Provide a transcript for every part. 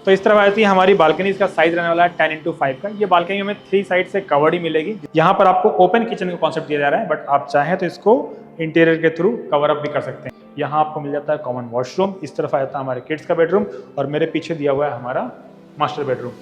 तो इस तरह आती है हमारी बालकनी। इसका साइज रहने वाला है 10x5 का। ये बालकनी हमें 3 साइड से कवर्ड ही मिलेगी। यहाँ पर आपको ओपन किचन का कॉन्सेप्ट दिया जा रहा है, बट आप चाहें तो इसको इंटीरियर के थ्रू कवर अप भी कर सकते हैं। यहाँ आपको मिल जाता है कॉमन वॉशरूम, इस तरफ आ जाता है हमारे किड्स का बेडरूम, और मेरे पीछे दिया हुआ है हमारा मास्टर बेडरूम।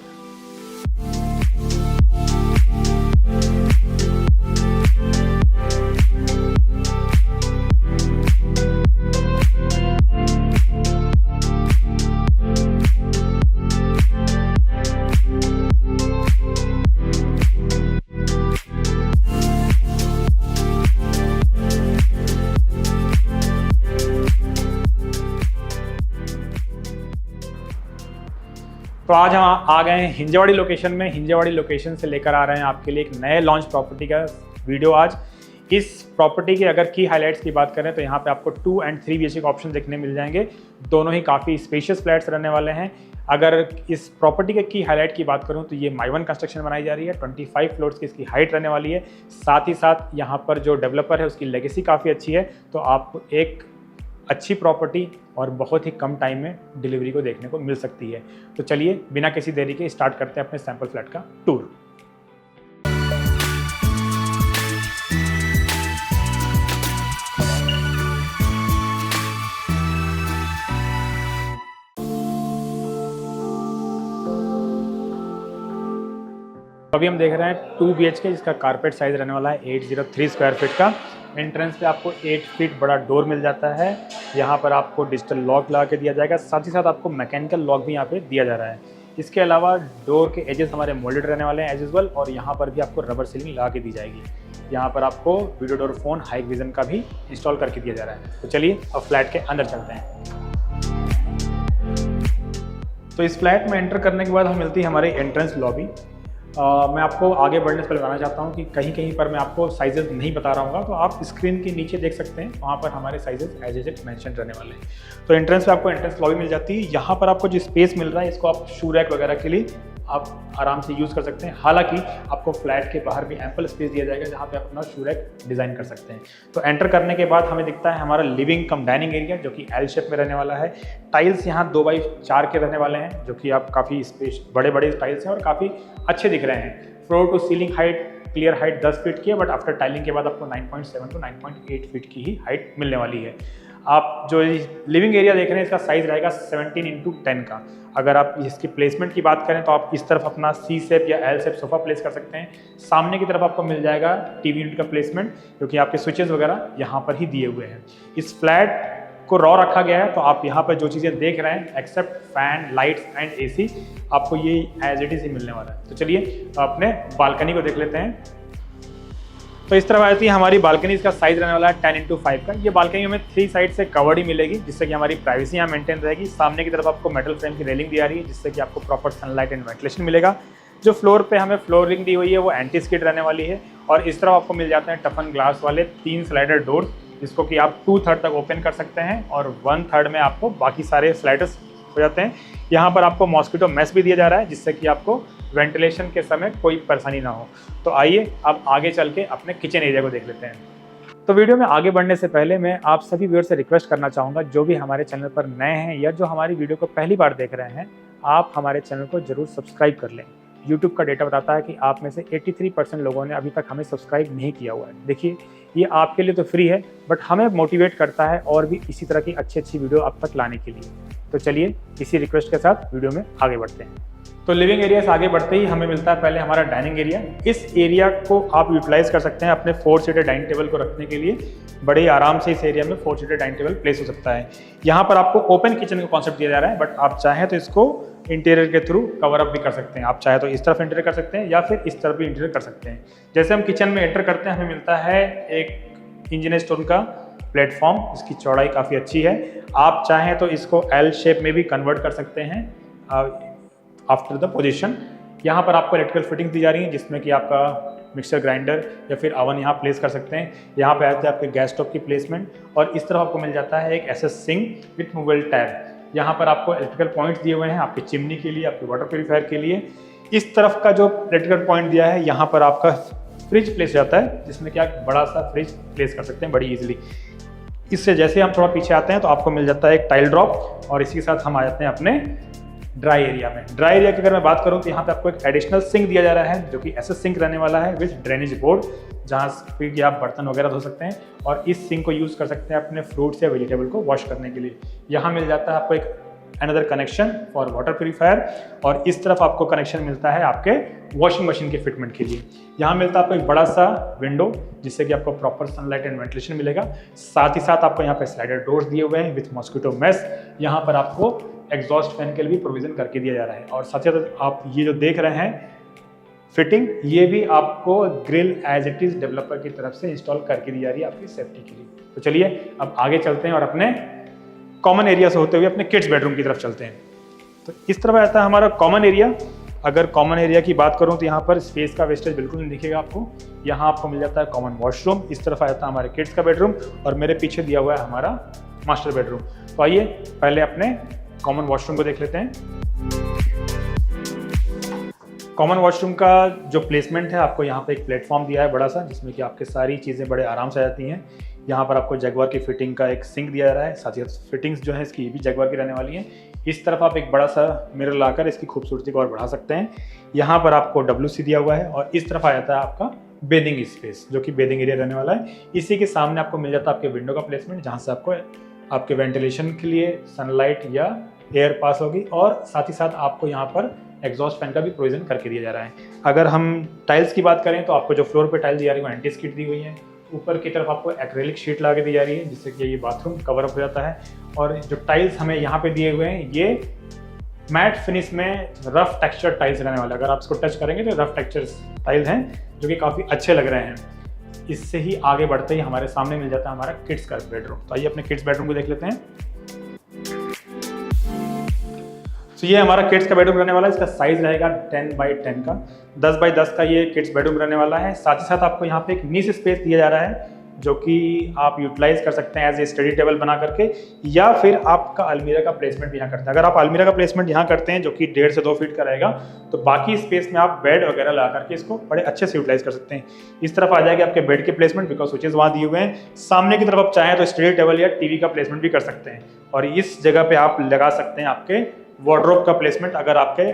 तो आज हम आ गए हैं हिंजेवाड़ी लोकेशन में। हिंजेवाड़ी लोकेशन से लेकर आ रहे हैं आपके लिए एक नए लॉन्च प्रॉपर्टी का वीडियो आज। इस प्रॉपर्टी के अगर की हाइलाइट्स की बात करें तो यहाँ पे आपको 2 और 3 BHK का ऑप्शन देखने मिल जाएंगे। दोनों ही काफ़ी स्पेशियस फ्लैट्स रहने वाले हैं। अगर इस प्रॉपर्टी के की हाईलाइट की बात करूँ तो ये माई-वन कंस्ट्रक्शन बनाई जा रही है। 25 फ्लोर्स की इसकी हाइट रहने वाली है। साथ ही साथ यहाँ पर जो डेवलपर है उसकी लेगेसी काफ़ी अच्छी है। तो आप एक अच्छी प्रॉपर्टी और बहुत ही कम टाइम में डिलीवरी को देखने को मिल सकती है। तो चलिए बिना किसी देरी के स्टार्ट करते हैं अपने सैंपल फ्लैट का टूर। अभी हम देख रहे हैं 2 BHK जिसका कारपेट साइज रहने वाला है 803 स्क्वायर फीट का। एंट्रेंस पे आपको 8 फीट बड़ा डोर मिल जाता है। यहाँ पर आपको डिजिटल लॉक लगा के दिया जाएगा। साथ ही साथ आपको मैकेनिकल लॉक भी यहाँ पे दिया जा रहा है। इसके अलावा डोर के एजेस हमारे मोल्डेड रहने वाले हैं एज यूजुअल, और यहाँ पर भी आपको रबर सीलिंग लगा के दी जाएगी। यहाँ पर आपको video door phone high vision का भी इंस्टॉल करके दिया जा रहा है। तो चलिए अब फ्लैट के अंदर चलते हैं। तो इस फ्लैट में एंटर करने के बाद हमें मिलती है हमारी एंट्रेंस लॉबी। मैं आपको आगे बढ़ने से पहले बताना चाहता हूँ कि कहीं कहीं पर मैं आपको साइजेस नहीं बता रहा हूँ, तो आप स्क्रीन के नीचे देख सकते हैं, वहाँ पर हमारे साइजेस एज इट मेंशन रहने वाले हैं। तो एंट्रेंस पे आपको एंट्रेंस लॉबी मिल जाती है। यहाँ पर आपको जो स्पेस मिल रहा है इसको आप शू रैक वगैरह के लिए आप आराम से यूज़ कर सकते हैं। हालांकि आपको फ्लैट के बाहर भी एम्पल स्पेस दिया जाएगा जहाँ पे आप अपना शू रैक डिज़ाइन कर सकते हैं। तो एंटर करने के बाद हमें दिखता है हमारा लिविंग कम डाइनिंग एरिया जो कि एल शेप में रहने वाला है। टाइल्स यहाँ 2x4 के रहने वाले हैं, जो कि आप काफ़ी स्पेस बड़े बड़े टाइल्स हैं और काफ़ी अच्छे दिख रहे हैं। Floor to ceiling height clear height 10 feet की है, बट आफ्टर टाइलिंग के बाद आपको 9.7 to 9.8 फीट की ही हाइट मिलने वाली है। आप जो लिविंग एरिया देख रहे हैं इसका साइज रहेगा 17x10 का। अगर आप इसकी प्लेसमेंट की बात करें तो आप इस तरफ अपना C शेप या L शेप सोफा प्लेस कर सकते हैं। सामने की तरफ आपको मिल जाएगा टीवी यूनिट का प्लेसमेंट, क्योंकि आपके स्विचेस वगैरह यहाँ पर ही दिए हुए हैं। इस फ्लैट को रॉ रखा गया है, तो आप यहाँ पर जो चीज़ें देख रहे हैं except fan, lights and AC आपको ये एज इट इज ही मिलने वाला है। तो चलिए अपने बालकनी को देख लेते हैं। तो इस तरह आती है हमारी बालकनी। इसका साइज रहने वाला है 10x5 का। ये बालकनी हमें 3 साइड से कवर्ड ही मिलेगी, जिससे कि हमारी प्राइवेसी यहाँ मेंटेन रहेगी। सामने की तरफ आपको मेटल फ्रेम की रेलिंग दी जा रही है, जिससे कि आपको प्रॉपर सनलाइट एंड वेंटिलेशन मिलेगा। जो फ्लोर पे हमें फ्लोरिंग दी हुई है वो एंटी स्किड रहने वाली है, और इस तरफ आपको मिल जाते हैं टफन ग्लास वाले 3 स्लाइडर डोर्स, जिसको कि आप 2/3 तक ओपन कर सकते हैं और 1/3 में आपको बाकी सारे स्लाइडर्स हो जाते हैं। यहाँ पर आपको मॉस्किटो मेश भी दिया जा रहा है, जिससे कि आपको वेंटिलेशन के समय कोई परेशानी ना हो। तो आइए अब आगे चल के अपने किचन एरिया को देख लेते हैं। तो वीडियो में आगे बढ़ने से पहले मैं आप सभी व्यूअर से रिक्वेस्ट करना चाहूँगा, जो भी हमारे चैनल पर नए हैं या जो हमारी वीडियो को पहली बार देख रहे हैं, आप हमारे चैनल को जरूर सब्सक्राइब कर लें। यूट्यूब का डेटा बताता है कि आप में से 83% लोगों ने अभी तक हमें सब्सक्राइब नहीं किया हुआ है। देखिए, ये आपके लिए तो फ्री है, बट हमें मोटिवेट करता है और भी इसी तरह की अच्छी वीडियो आप तक लाने के लिए। तो चलिए इसी रिक्वेस्ट के साथ वीडियो में आगे बढ़ते हैं। तो लिविंग एरिया से आगे बढ़ते ही हमें मिलता है पहले हमारा डाइनिंग एरिया। इस एरिया को आप यूटिलाइज कर सकते हैं अपने 4 सीटर डाइनिंग टेबल को रखने के लिए। बड़े आराम से इस एरिया में 4 सीटर डाइनिंग टेबल प्लेस हो सकता है। यहाँ पर आपको ओपन किचन का कॉन्सेप्ट दिया जा रहा है, बट आप चाहें तो इसको इंटीरियर के थ्रू कवर अप भी कर सकते हैं। आप चाहे तो इस तरफ इंटीरियर कर सकते हैं या फिर इस तरफ भी इंटीरियर कर सकते हैं। जैसे हम किचन में एंटर करते हैं हमें मिलता है एक इंजीनियर स्टोन का प्लेटफॉर्म, इसकी चौड़ाई काफ़ी अच्छी है। आप चाहें तो इसको L शेप में भी कन्वर्ट कर सकते हैं आफ्टर द पोजीशन। यहाँ पर आपको इलेक्ट्रिकल फिटिंग दी जा रही है, जिसमें कि आपका मिक्सर ग्राइंडर या फिर अवन यहाँ प्लेस कर सकते हैं। यहाँ पे आते हैं आपके गैस स्टोव की प्लेसमेंट, और इस तरफ आपको मिल जाता है एक SS sink with movable tab. यहाँ पर आपको इलेक्ट्रिकल पॉइंट्स दिए हुए हैं आपकी चिमनी के लिए, आपके वाटर प्यूरीफायर के लिए। इस तरफ का जो इलेक्ट्रिकल पॉइंट दिया है, यहाँ पर आपका फ्रिज प्लेस जाता है, जिसमें कि आप बड़ा सा फ्रिज प्लेस कर सकते हैं बड़ी ईजिली। इससे जैसे हम थोड़ा पीछे आते हैं तो आपको मिल जाता है एक टाइल ड्रॉप, और इसी के साथ हम आ जाते हैं अपने ड्राई एरिया में। ड्राई एरिया की अगर मैं बात करूं तो यहाँ पे आपको एक एडिशनल सिंक दिया जा रहा है जो कि ऐसा सिंक रहने वाला है विद ड्रेनेज बोर्ड, जहाँ पे कि आप बर्तन वगैरह धो सकते हैं और इस सिंक को यूज़ कर सकते हैं अपने फ्रूट्स या वेजिटेबल को वॉश करने के लिए। यहाँ मिल जाता है आपको एक another connection for water purifier और इस तरफ आपको कनेक्शन मिलता है आपके वॉशिंग मशीन के फिटमेंट के लिए। यहाँ मिलता है आपको एक बड़ा सा विंडो जिससे कि आपको प्रॉपर सनलाइट एंड वेंटिलेशन मिलेगा। साथ ही साथ आपको यहाँ पे स्लाइडर डोर्स दिए हुए हैं विथ मॉस्किटो मेश। यहाँ पर आपको एग्जॉस्ट फैन के लिए भी प्रोविजन करके दिया जा रहा है और साथ ही साथ आप ये जो देख रहे हैं फिटिंग, ये भी आपको grill as it is developer की तरफ से इंस्टॉल करके दी जा रही है आपकी सेफ्टी के लिए। तो चलिए अब आगे चलते हैं और अपने कॉमन एरिया से होते हुए अपने किड्स बेडरूम की तरफ चलते हैं। तो इस तरफ आता है हमारा कॉमन एरिया। अगर कॉमन एरिया की बात करूं तो यहाँ पर स्पेस का वेस्टेज बिल्कुल नहीं दिखेगा आपको। यहाँ आपको मिल जाता है कॉमन वॉशरूम, इस तरफ आ जाता है हमारे किड्स का बेडरूम और मेरे पीछे दिया हुआ है हमारा मास्टर बेडरूम। तो आइए पहले अपने कॉमन वॉशरूम को देख लेते हैं। कॉमन वॉशरूम का जो प्लेसमेंट है, आपको यहाँ पे एक प्लेटफॉर्म दिया है बड़ा सा जिसमें कि आपके सारी चीज़ें बड़े आराम से आ जाती हैं। यहाँ पर आपको जगुआर की फिटिंग का एक सिंक दिया जा रहा है, साथ ही साथ फिटिंग्स जो है इसकी ये भी जगुआर की रहने वाली है। इस तरफ आप एक बड़ा सा मिरर लाकर इसकी खूबसूरती को और बढ़ा सकते हैं। यहाँ पर आपको WC दिया हुआ है और इस तरफ आ जाता है आपका बेदिंग स्पेस जो कि बेदिंग एरिया रहने वाला है। इसी के सामने आपको मिल जाता है आपके विंडो का प्लेसमेंट जहाँ से आपको आपके वेंटिलेशन के लिए सनलाइट या एयर पास होगी और साथ ही साथ आपको यहाँ पर एग्जॉस्ट फैन का भी प्रोविजन करके दिया जा रहा है। अगर हम टाइल्स की बात करें तो आपको जो फ्लोर पे टाइल दी जा रही है वो एंटी स्किड दी हुई है। ऊपर की तरफ आपको एक्रेलिक शीट लगा के दी जा रही है जिससे कि ये बाथरूम कवर अप हो जाता है। और जो टाइल्स हमें यहाँ पे दिए हुए हैं ये मैट फिनिश में रफ टेक्सचर टाइल्स रहने वाले। अगर आप इसको टच करेंगे तो रफ टेक्सचर टाइल्स हैं जो कि काफ़ी अच्छे लग रहे हैं। इससे ही आगे बढ़ते ही हमारे सामने मिल जाता है हमारा किड्स का बेडरूम। तो आइए अपने किड्स बेडरूम को देख लेते हैं। तो ये हमारा किड्स का बेडरूम रहने वाला है। इसका साइज रहेगा 10 बाई 10 का, 10 बाई 10 का ये किड्स बेडरूम रहने वाला है। साथ ही साथ आपको यहाँ पे एक नीस स्पेस दिया जा रहा है जो कि आप यूटिलाइज कर सकते हैं एज ए स्टडी टेबल बना करके, या फिर आपका अलमीरा का प्लेसमेंट भी यहाँ करते हैं। अगर आप अलमीरा का प्लेसमेंट यहाँ करते हैं जो कि 1.5 से 2 फीट का रहेगा तो बाकी स्पेस में आप बेड वगैरह ला करके इसको बड़े अच्छे से यूटिलाइज कर सकते हैं। इस तरफ आ जाएगा आपके बेड के प्लेसमेंट बिकॉज स्विचेज वहाँ दिए हुए हैं। सामने की तरफ आप चाहें तो स्टडी टेबल या टीवी का प्लेसमेंट भी कर सकते हैं और इस जगह पे आप लगा सकते हैं आपके वार्डरोब का प्लेसमेंट। अगर आपके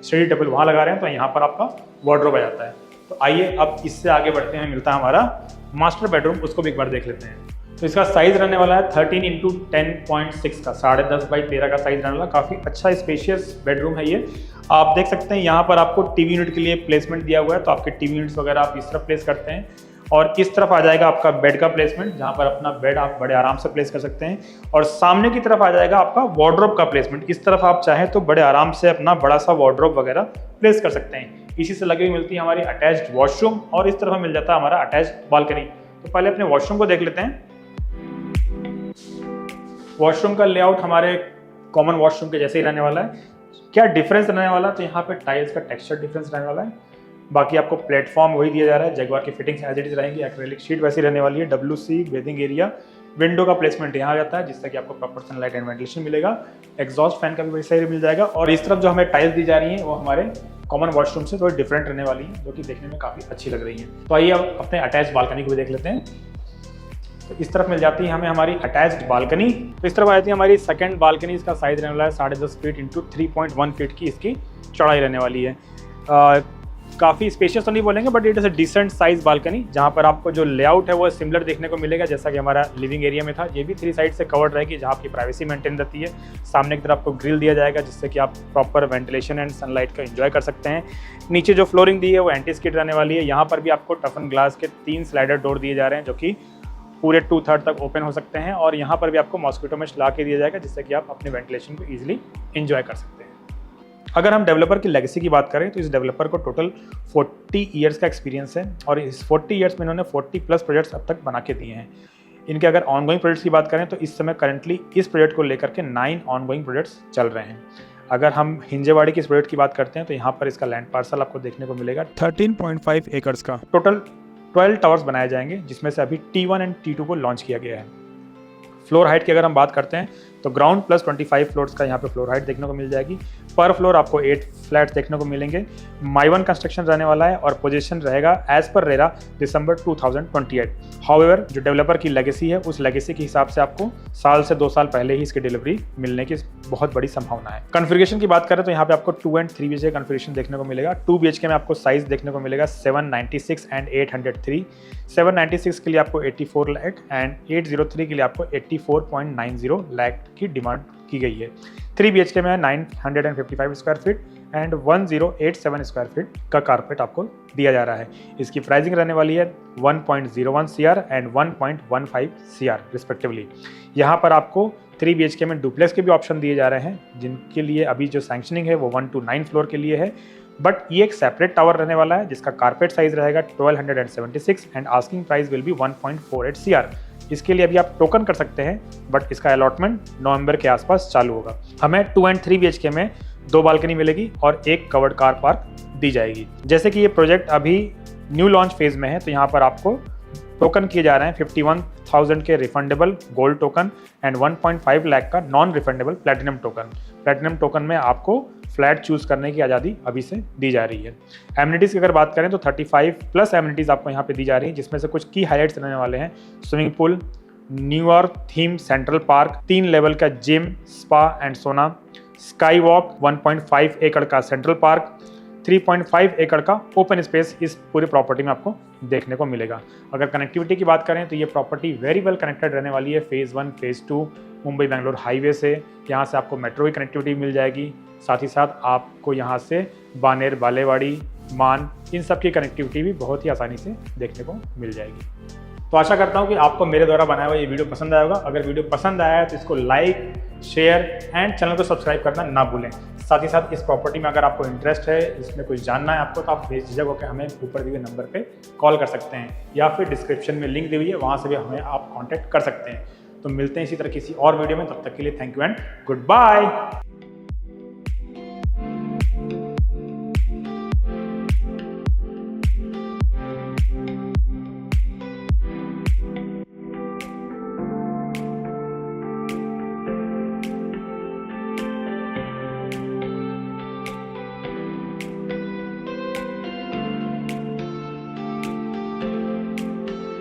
स्टडी टेबल वहाँ लगा रहे हैं तो यहाँ पर आपका वार्डरोब आ जाता है। तो आइए अब इससे आगे बढ़ते हैं, मिलता है हमारा मास्टर बेडरूम, उसको भी एक बार देख लेते हैं। तो इसका साइज रहने वाला है 13 × 10.6 का, 10.5 बाई 13 का साइज रहने वाला। काफ़ी अच्छा स्पेशियस बेडरूम है ये। आप देख सकते हैं यहाँ पर आपको टीवी यूनिट के लिए प्लेसमेंट दिया हुआ है तो आपके टीवी यूनिट्स वगैरह आप इस तरफ प्लेस करते हैं और इस तरफ आ जाएगा आपका बेड का प्लेसमेंट जहाँ पर अपना बेड आप बड़े आराम से प्लेस कर सकते हैं और सामने की तरफ आ जाएगा आपका वार्डरोब का प्लेसमेंट। इस तरफ आप चाहें तो बड़े आराम से अपना बड़ा सा वार्डरोब वगैरह प्लेस कर सकते हैं। इसी से लगी हुई मिलती है हमारी अटैच्ड वॉशरूम और इस तरफ मिल जाता है हमारा अटैच्ड बालकनी। तो पहले अपने वॉशरूम को देख लेते हैं। वॉशरूम का लेआउट हमारे कॉमन वॉशरूम के जैसे ही रहने वाला है। क्या डिफरेंस रहने वाला है तो यहाँ पे टाइल्स का टेक्सचर डिफरेंस रहने वाला है। बाकी आपको प्लेटफॉर्म वही दिया जा रहा है, जगुआर की फिटिंग्स एज इट इज रहेंगी, एक्रेलिक शीट वैसी रहने वाली है, WC बेदिंग एरिया, विंडो का प्लेसमेंट यहाँ आ जाता है जिससे कि आपको प्रॉपर सनलाइट एंड वेंटिलेशन मिलेगा। एग्जॉस्ट फैन का भी वैसा ही मिल जाएगा और इस तरफ जो हमें टाइल्स दी जा रही हैं वो हमारे कॉमन वॉशरूम से थोड़ी डिफरेंट रहने वाली हैं जो कि देखने में काफ़ी अच्छी लग रही हैं। तो आइए अब अपने अटैच बालकनी को भी देख लेते हैं। तो इस तरफ मिल जाती है हमें हमारी अटैच्ड बालकनी। तो इस तरफ आ जाती है हमारी सेकंड बालकनी। इसका साइज रहने वाला है 10.5 फीट × 3.1 फीट की इसकी चौड़ाई रहने वाली है। काफ़ी स्पेशियस तो नहीं बोलेंगे but it is a decent size balcony जहाँ पर आपको जो लेआउट है वो सिमिलर देखने को मिलेगा जैसा कि हमारा लिविंग एरिया में था। ये भी 3 साइड से कवर्ड रहेगी जहाँ आपकी प्राइवेसी मेंटेन रहती है। सामने की तरफ आपको ग्रिल दिया जाएगा जिससे कि आप प्रॉपर वेंटिलेशन एंड सनलाइट का एंजॉय कर सकते हैं। नीचे जो फ्लोरिंग दी है वो एंटी स्किड रहने वाली है। यहाँ पर भी आपको टफन ग्लास के 3 स्लाइडर डोर दिए जा रहे हैं जो कि पूरे 2/3 तक ओपन हो सकते हैं और यहाँ पर भी आपको मॉस्किटो मेश ला के दिया जाएगा जिससे कि आप अपने वेंटिलेशन को ईजिली एंजॉय कर सकते हैं। अगर हम डेवलपर की लेगेसी की बात करें तो इस डेवलपर को टोटल 40 ईयर्स का एक्सपीरियंस है और इस 40 ईयर्स में इन्होंने 40+ प्रोजेक्ट्स अब तक बना के दिए हैं। इनके अगर ऑनगोइंग प्रोजेक्ट्स की बात करें तो इस समय करंटली इस प्रोजेक्ट को लेकर के 9 ऑनगोइंग प्रोजेक्ट्स चल रहे हैं। अगर हम हिंजेवाड़ी की इस प्रोजेक्ट की बात करते हैं तो यहाँ पर इसका लैंड पार्सल आपको देखने को मिलेगा 13.5 एकर्स का। टोटल 12 टावर्स बनाए जाएंगे जिसमें से अभी T1 एंड T2 को लॉन्च किया गया है। फ्लोर हाइट की अगर हम बात करते हैं तो ग्राउंड प्लस 25 फ्लोर्स का यहाँ पे फ्लोर हाइट देखने को मिल जाएगी। पर फ्लोर आपको 8 फ्लैट्स देखने को मिलेंगे। माई-1 कंस्ट्रक्शन रहने वाला है और पोजीशन रहेगा एज पर रेरा दिसंबर 2028। हाउएवर जो डेवलपर की लेगेसी है उस लेगेसी के हिसाब से आपको साल से 2 साल पहले ही इसकी डिलीवरी मिलने की बहुत बड़ी संभावना है। कॉन्फ़िगरेशन की बात करें तो यहाँ पे आपको 2 एंड 3 BHK कॉन्फ़िगरेशन देखने को मिलेगा। 2 BHK में आपको साइज़ देखने को मिलेगा 796 एंड 803। 796 के लिए आपको 84 लाख एंड 803 के लिए आपको 84.90 लाख की डिमांड की गई है। 3 BHK में 955 square feet and 1087 square feet का कारपेट आपको दिया जा रहा है। इसकी प्राइसिंग रहने वाली है 1.01 CR एंड 1.15 CR रिस्पेक्टिवली। यहाँ पर आपको 3 BHK में डुप्लेक्स के भी ऑप्शन दिए जा रहे हैं, जिनके लिए अभी जो सैंक्शनिंग है वो 1 to 9 फ्लोर के लिए है, बट ये एक सेपरेट टावर रहने वाला है जिसका कारपेट साइज रहेगा 1276 and asking price will be 1.48 CR। इसके लिए अभी आप टोकन कर सकते हैं, बट इसका अलॉटमेंट नवंबर के आसपास चालू होगा। हमें 2 एंड 3 BHK में 2 बालकनी मिलेगी और 1 कवर्ड कार पार्क दी जाएगी। जैसे कि ये प्रोजेक्ट अभी न्यू लॉन्च फेज में है, तो यहाँ पर आपको टोकन किए जा रहे हैं 51,000 के refundable gold token and 1.5 lakh का non refundable platinum token. Platinum token में आपको फ्लैट चूज करने की आज़ादी अभी से दी जा रही है। एमिनिटीज़ की अगर बात करें तो 35+ एमिनिटीज़ आपको यहाँ पे दी जा रही है, जिसमें से कुछ की हाईलाइट्स रहने वाले हैं। Swimming pool, New York theme central park, 3 level का जिम, स्पा एंड सोना, स्काई वॉक, 1.5 एकड़ का सेंट्रल पार्क, 3.5 एकड़ का ओपन स्पेस इस पूरी प्रॉपर्टी में आपको देखने को मिलेगा। अगर कनेक्टिविटी की बात करें तो ये प्रॉपर्टी वेरी वेल कनेक्टेड रहने वाली है phase 1 phase 2 Mumbai Bangalore highway से। यहाँ से आपको मेट्रो की कनेक्टिविटी मिल जाएगी, साथ ही साथ आपको यहाँ से बानेर, बालेवाड़ी, मान, इन सब की कनेक्टिविटी भी बहुत ही आसानी से देखने को मिल जाएगी। तो आशा करता हूँ कि आपको मेरे द्वारा बनाया हुआ ये वीडियो पसंद आएगा। अगर वीडियो पसंद आया है तो इसको लाइक, शेयर एंड चैनल को सब्सक्राइब करना ना भूलें। साथ ही साथ इस प्रॉपर्टी में अगर आपको इंटरेस्ट है, इसमें कुछ जानना है आपको, तो आप बेझिझक होकर हमें ऊपर दिए हुए नंबर पे कॉल कर सकते हैं, या फिर डिस्क्रिप्शन में लिंक दी हुई है, वहाँ से भी हमें आप कॉन्टैक्ट कर सकते हैं। तो मिलते हैं इसी तरह किसी और वीडियो में, तब तक के लिए thank you and good bye.